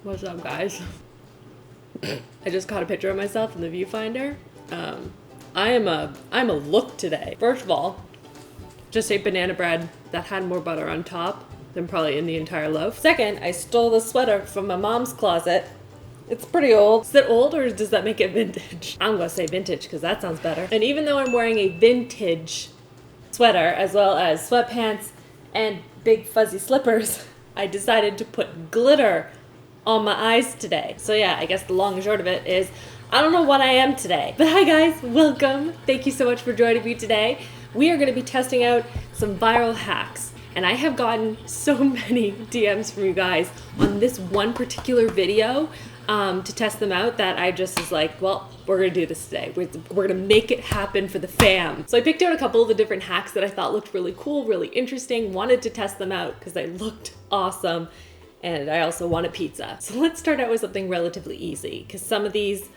What's up, guys? I just caught a picture of myself in the viewfinder. I'm a look today. First of all, just ate banana bread that had more butter on top than probably in the entire loaf. Second, I stole the sweater from my mom's closet. It's pretty old. Is it old or does that make it vintage? I'm gonna say vintage because that sounds better. And even though I'm wearing a vintage sweater as well as sweatpants and big fuzzy slippers, I decided to put glitter on my eyes today. So yeah, I guess the long and short of it is I don't know what I am today. But hi guys, welcome. Thank you so much for joining me today. We are gonna be testing out some viral hacks. And I have gotten so many DMs from you guys on this one particular video to test them out that I just was like, well, we're gonna do this today. We're gonna make it happen for the fam. So I picked out a couple of the different hacks that I thought looked really cool, really interesting, wanted to test them out because they looked awesome. And I also want a pizza. So let's start out with something relatively easy because some of these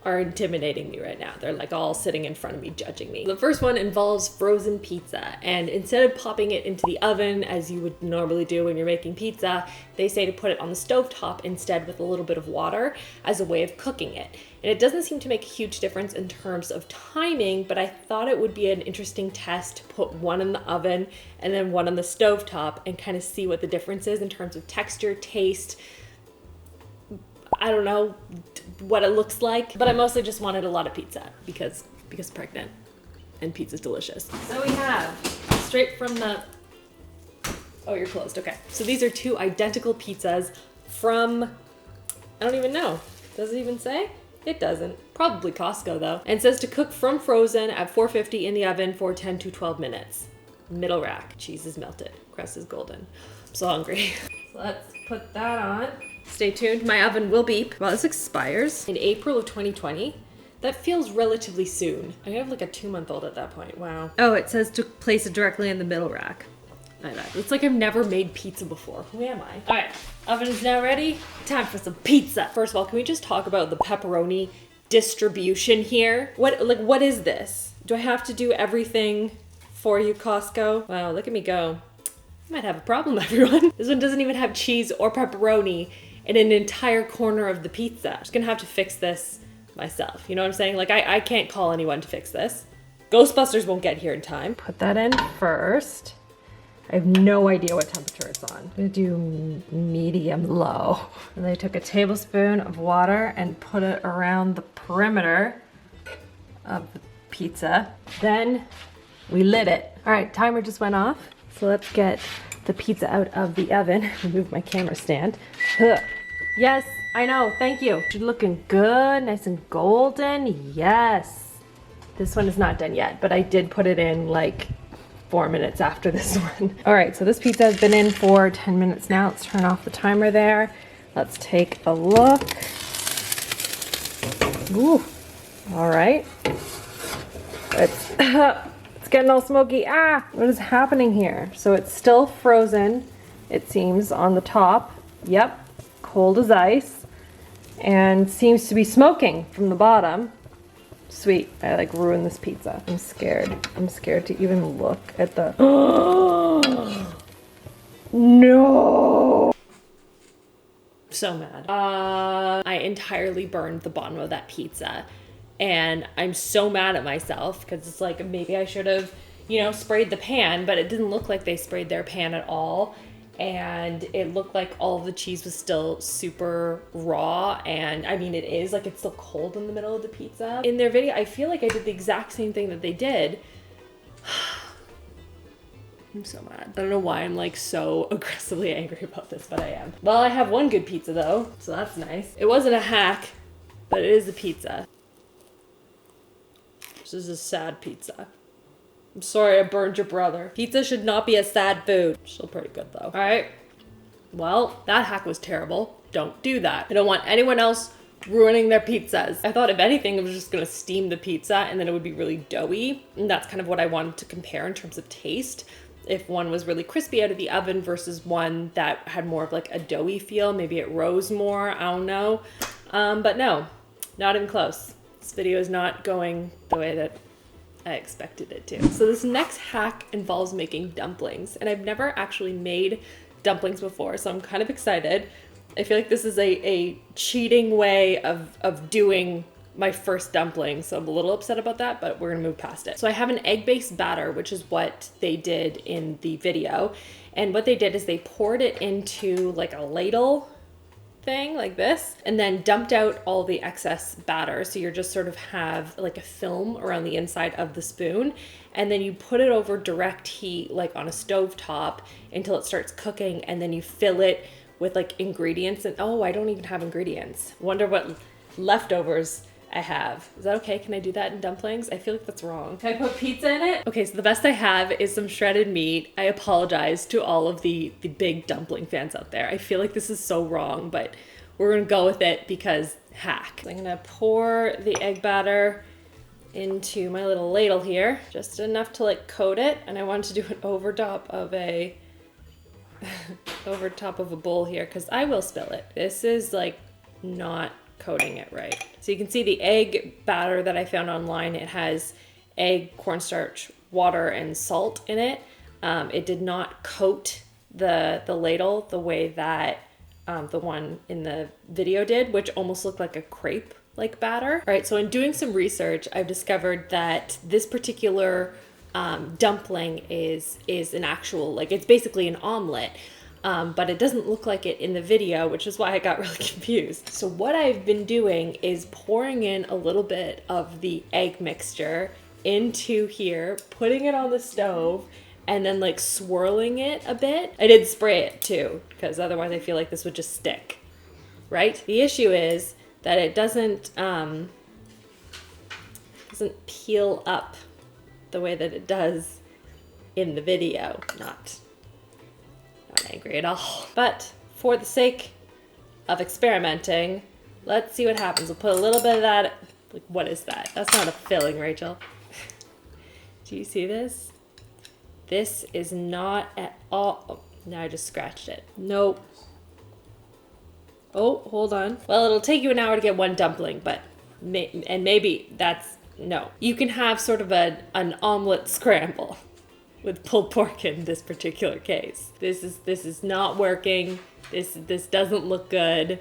are intimidating me right now. They're like all sitting in front of me, judging me. The first one involves frozen pizza. And instead of popping it into the oven as you would normally do when you're making pizza, they say to put it on the stovetop instead with a little bit of water as a way of cooking it. And it doesn't seem to make a huge difference in terms of timing, but I thought it would be an interesting test to put one in the oven and then one on the stovetop and kind of see what the difference is in terms of texture, taste, I don't know what it looks like, but I mostly just wanted a lot of pizza because pregnant and pizza's delicious. So we have straight from the, oh, you're closed, okay. So these are two identical pizzas from, I don't even know. Does it even say? It doesn't. Probably Costco though. And it says to cook from frozen at 450 in the oven for 10 to 12 minutes. Middle rack. Cheese is melted. Crust is golden. I'm so hungry. So let's put that on. Stay tuned, my oven will beep. Well, this expires in April of 2020. That feels relatively soon. I have like a 2-month-old at that point, wow. Oh, it says to place it directly in the middle rack. I bet. It's like I've never made pizza before. Who am I? All right, oven is now ready. Time for some pizza. First of all, can we just talk about the pepperoni distribution here? What is this? Do I have to do everything for you, Costco? Wow, look at me go. I might have a problem, everyone. This one doesn't even have cheese or pepperoni in an entire corner of the pizza. I'm just gonna have to fix this myself. You know what I'm saying? Like I can't call anyone to fix this. Ghostbusters won't get here in time. Put that in first. I have no idea what temperature it's on. I'm gonna do medium low. And I took a tablespoon of water and put it around the perimeter of the pizza. Then we lit it. All right, timer just went off. So let's get the pizza out of the oven. Remove my camera stand. Ugh. Yes, I know, thank you. She's looking good, nice and golden, yes. This one is not done yet, but I did put it in like 4 minutes after this one. All right, so this pizza has been in for 10 minutes now. Let's turn off the timer there. Let's take a look. Ooh, all right. It's getting all smoky. Ah, what is happening here? So it's still frozen, it seems, on the top. Yep. Cold as ice, and seems to be smoking from the bottom. Sweet, I like ruined this pizza. I'm scared. I'm scared to even look at the, no! So mad. I entirely burned the bottom of that pizza, and I'm so mad at myself because it's like maybe I should have, sprayed the pan, but it didn't look like they sprayed their pan at all. And it looked like all of the cheese was still super raw, and I mean it is, like it's still cold in the middle of the pizza. In their video, I feel like I did the exact same thing that they did. I'm so mad. I don't know why I'm like so aggressively angry about this, but I am. Well, I have one good pizza though, so that's nice. It wasn't a hack, but it is a pizza. This is a sad pizza. I'm sorry I burned your brother. Pizza should not be a sad food. Still pretty good though. All right. Well, that hack was terrible. Don't do that. I don't want anyone else ruining their pizzas. I thought if anything, it was just gonna steam the pizza and then it would be really doughy. And that's kind of what I wanted to compare in terms of taste. If one was really crispy out of the oven versus one that had more of like a doughy feel, maybe it rose more, I don't know. But no, not even close. This video is not going the way that I expected it to. So this next hack involves making dumplings, and I've never actually made dumplings before, so I'm kind of excited. I feel like this is a cheating way of doing my first dumpling, so I'm a little upset about that, but we're gonna move past it. So I have an egg-based batter, which is what they did in the video. And what they did is they poured it into like a ladle thing like this, and then dumped out all the excess batter. So you're just sort of have like a film around the inside of the spoon, and then you put it over direct heat, like on a stove top, until it starts cooking, and then you fill it with like ingredients. And oh, I don't even have ingredients. Wonder what leftovers I have. Is that okay? Can I do that in dumplings? I feel like that's wrong. Can I put pizza in it? Okay, so the best I have is some shredded meat. I apologize to all of the big dumpling fans out there. I feel like this is so wrong, but we're gonna go with it because hack. So I'm gonna pour the egg batter into my little ladle here, just enough to like coat it. And I want to do it over top of a bowl here, because I will spill it. This is like not coating it right. So you can see the egg batter that I found online. It has egg, cornstarch, water, and salt in it. It did not coat the ladle the way that the one in the video did, which almost looked like a crepe like batter. All right, so in doing some research, I've discovered that this particular dumpling is an actual, like, it's basically an omelet. But it doesn't look like it in the video, which is why I got really confused. So what I've been doing is pouring in a little bit of the egg mixture into here, putting it on the stove, and then like swirling it a bit. I did spray it too, because otherwise I feel like this would just stick, right? The issue is that it doesn't peel up the way that it does in the video. Not angry at all. But for the sake of experimenting, let's see what happens. We'll put a little bit of that. Like, what is that? That's not a filling, Rachel. Do you see this? This is not at all. Oh, now I just scratched it. Nope. Oh, hold on. Well, it'll take you an hour to get one dumpling, but maybe that's no. You can have sort of an omelet scramble with pulled pork in this particular case. This is not working. This doesn't look good.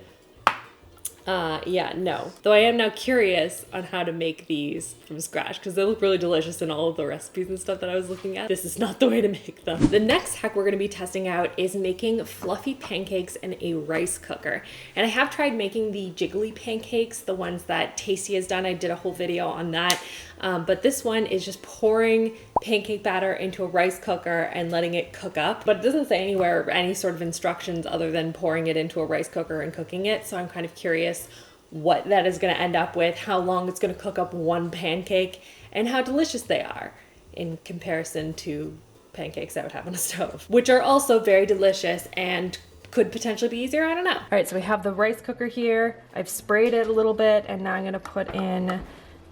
Yeah, no. Though I am now curious on how to make these from scratch, because they look really delicious in all of the recipes and stuff that I was looking at. This is not the way to make them. The next hack we're gonna be testing out is making fluffy pancakes in a rice cooker. And I have tried making the jiggly pancakes, the ones that Tasty has done. I did a whole video on that. But this one is just pouring pancake batter into a rice cooker and letting it cook up. But it doesn't say anywhere any sort of instructions other than pouring it into a rice cooker and cooking it. So I'm kind of curious what that is going to end up with, how long it's going to cook up one pancake, and how delicious they are in comparison to pancakes I would have on a stove, which are also very delicious and could potentially be easier. I don't know. All right, so we have the rice cooker here. I've sprayed it a little bit, and now I'm going to put in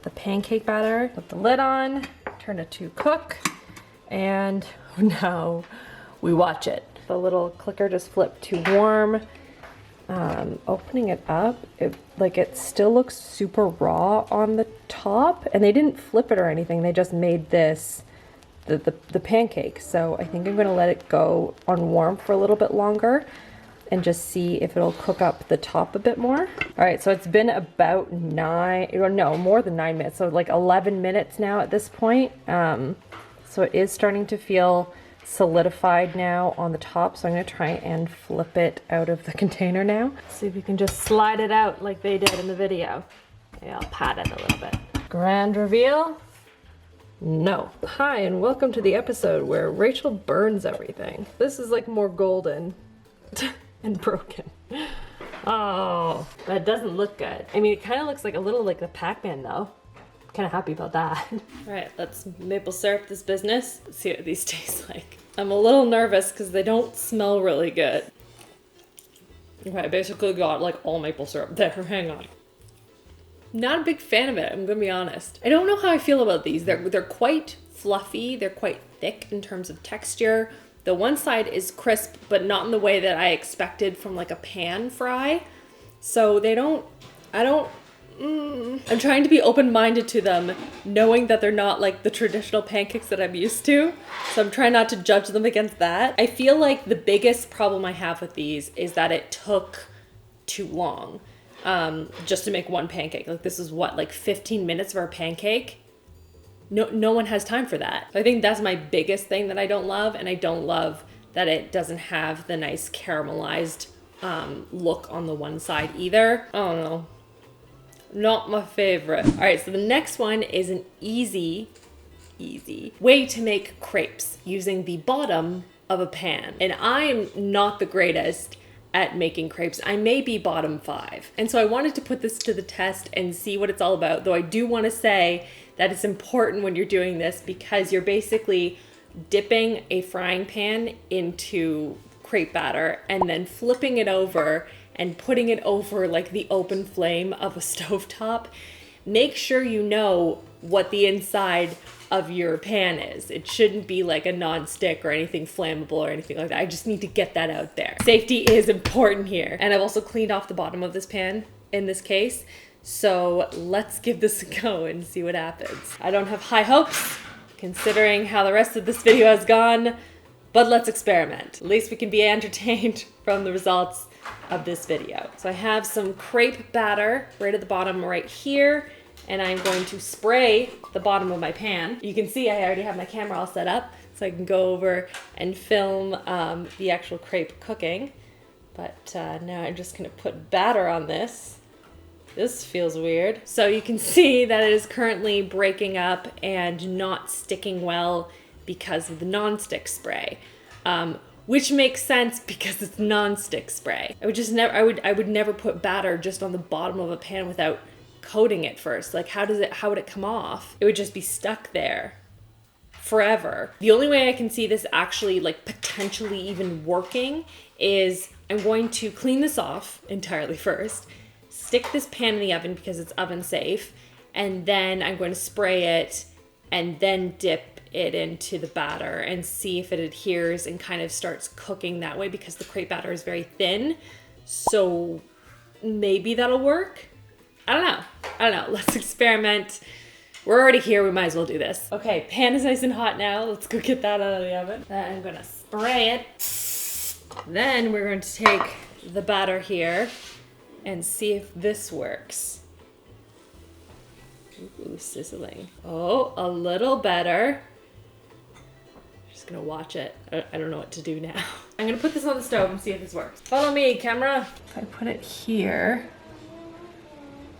the pancake batter, put the lid on, turn it to cook, and now we watch it. The little clicker just flipped to warm. Opening it up, it still looks super raw on the top, and they didn't flip it or anything. They just made this the pancake. So I think I'm going to let it go on warm for a little bit longer and just see if it'll cook up the top a bit more. All right, so it's been about more than 9 minutes. So like 11 minutes now at this point. So it is starting to feel solidified now on the top. So I'm gonna try and flip it out of the container now. See if we can just slide it out like they did in the video. Okay, I'll pat it a little bit. Grand reveal. No. Hi, and welcome to the episode where Rachel burns everything. This is like more golden and broken. Oh, that doesn't look good. I mean, it kind of looks like a little like the Pac-Man though. Kind of happy about that. All right, let's maple syrup this business. Let's see what these taste like. I'm a little nervous because they don't smell really good. Okay, I basically got like all maple syrup there. Hang on. Not a big fan of it, I'm gonna be honest. I don't know how I feel about these. They're quite fluffy. They're quite thick in terms of texture. The one side is crisp, but not in the way that I expected from like a pan fry. So I'm trying to be open-minded to them, knowing that they're not like the traditional pancakes that I'm used to. So I'm trying not to judge them against that. I feel like the biggest problem I have with these is that it took too long just to make one pancake. Like this is what, like 15 minutes for a pancake? No one has time for that. So I think that's my biggest thing that I don't love, and I don't love that it doesn't have the nice caramelized look on the one side either. I don't know. Not my favorite. All right, so the next one is an easy way to make crepes using the bottom of a pan. And I'm not the greatest at making crepes. I may be bottom 5. And so I wanted to put this to the test and see what it's all about. Though I do want to say that it's important when you're doing this because you're basically dipping a frying pan into crepe batter and then flipping it over and putting it over like the open flame of a stovetop. Make sure you know what the inside of your pan is. It shouldn't be like a non-stick or anything flammable or anything like that. I just need to get that out there. Safety is important here. And I've also cleaned off the bottom of this pan in this case. So let's give this a go and see what happens. I don't have high hopes considering how the rest of this video has gone, but let's experiment. At least we can be entertained from the results of this video. So I have some crepe batter right at the bottom right here, and I'm going to spray the bottom of my pan. You can see I already have my camera all set up so I can go over and film the actual crepe cooking. But now I'm just gonna put batter on this. This feels weird. So you can see that it is currently breaking up and not sticking well because of the non-stick spray. Which makes sense because it's non-stick spray. I would never put batter just on the bottom of a pan without coating it first. Like how would it come off? It would just be stuck there forever. The only way I can see this actually like potentially even working is I'm going to clean this off entirely first, stick this pan in the oven because it's oven safe, and then I'm going to spray it and then dip it into the batter and see if it adheres and kind of starts cooking that way because the crepe batter is very thin. So maybe that'll work. I don't know. Let's experiment. We're already here. We might as well do this. Okay, pan is nice and hot now. Let's go get that out of the oven. Then I'm gonna spray it. Then we're going to take the batter here and see if this works. Ooh, sizzling. Oh, a little better. Just gonna watch it. I don't know what to do now. I'm gonna put this on the stove and see if this works. Follow me, camera. If I put it here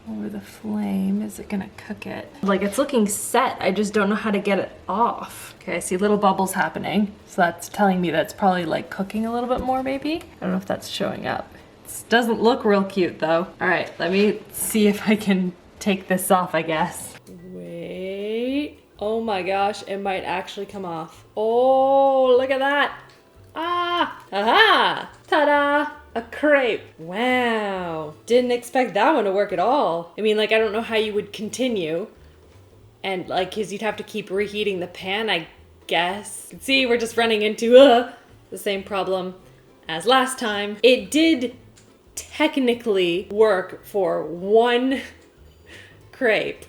over the flame, is it gonna cook it? Like it's looking set, I just don't know how to get it off. Okay, I see little bubbles happening. So that's telling me that's probably like cooking a little bit more maybe. I don't know if that's showing up. It doesn't look real cute though. All right, let me see if I can take this off, I guess. Wait. Oh my gosh, it might actually come off. Oh, look at that. Ah, aha, ta-da, a crepe. Wow, didn't expect that one to work at all. I mean, like, I don't know how you would continue. And like, cause you'd have to keep reheating the pan, I guess. See, we're just running into the same problem as last time. It did technically work for one crepe.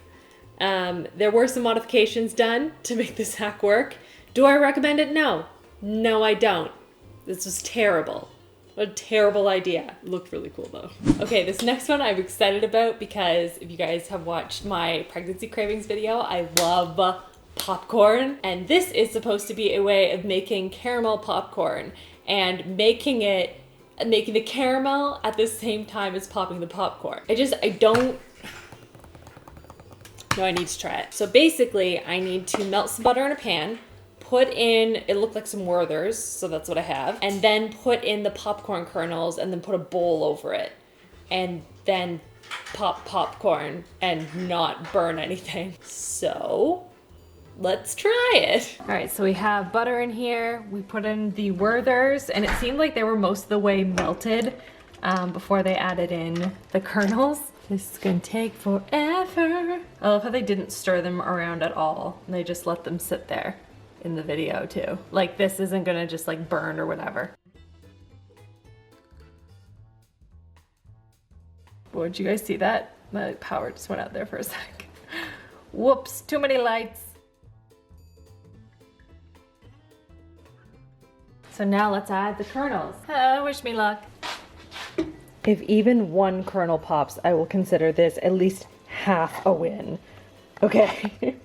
There were some modifications done to make this hack work. Do I recommend it? No. No, I don't. This was terrible. What a terrible idea. It looked really cool though. Okay, this next one I'm excited about because if you guys have watched my pregnancy cravings video, I love popcorn. And this is supposed to be a way of making caramel popcorn and making the caramel at the same time as popping the popcorn. No, I need to try it. So basically, I need to melt some butter in a pan, put in, it looked like some Werther's, so that's what I have, and then put in the popcorn kernels and then put a bowl over it. And then pop popcorn and not burn anything. So, let's try it. All right, so we have butter in here. We put in the Werther's, and it seemed like they were most of the way melted before they added in the kernels. This is gonna take forever. I love how they didn't stir them around at all. They just let them sit there in the video too. Like this isn't gonna just like burn or whatever. Boy, did you guys see that? My power just went out there for a sec. Whoops, too many lights. So now let's add the kernels. Wish me luck. If even one kernel pops, I will consider this at least half a win. Okay.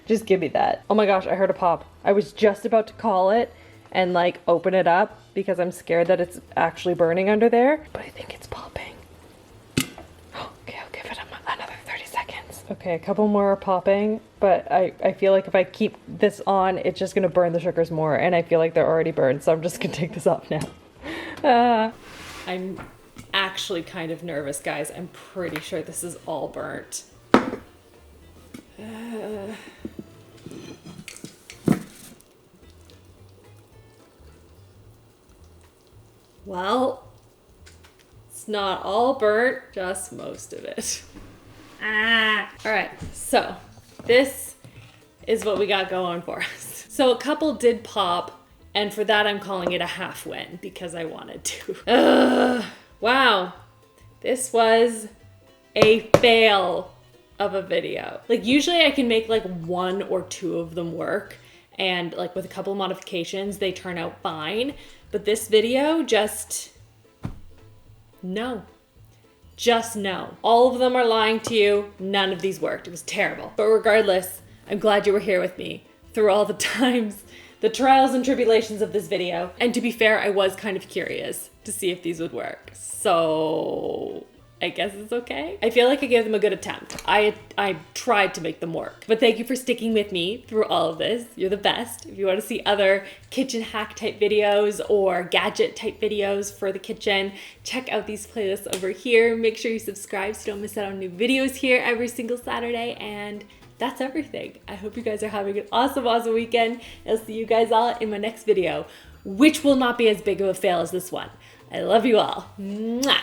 Just give me that. Oh my gosh, I heard a pop. I was just about to call it and like open it up because I'm scared that it's actually burning under there, but I think it's popping. Okay, I'll give it another 30 seconds. Okay, a couple more are popping, but I feel like if I keep this on, it's just gonna burn the sugars more, and I feel like they're already burned, so I'm just gonna take this off now. I'm actually kind of nervous, guys. I'm pretty sure this is all burnt. Well, it's not all burnt, just most of it. All right, so this is what we got going for us. So a couple did pop, and for that I'm calling it a half win because I wanted to. Wow, this was a fail of a video. Like usually I can make like one or two of them work, and like with a couple modifications they turn out fine, but this video just no. Just no. All of them are lying to you. None of these worked. It was terrible. But regardless, I'm glad you were here with me through all the times, the trials and tribulations of this video. And to be fair, I was kind of curious to see if these would work. So I guess it's okay. I feel like I gave them a good attempt. I tried to make them work. But thank you for sticking with me through all of this. You're the best. If you want to see other kitchen hack type videos or gadget type videos for the kitchen, check out these playlists over here. Make sure you subscribe so you don't miss out on new videos here every single Saturday. And that's everything. I hope you guys are having an awesome, awesome weekend. I'll see you guys all in my next video, which will not be as big of a fail as this one. I love you all. Mwah!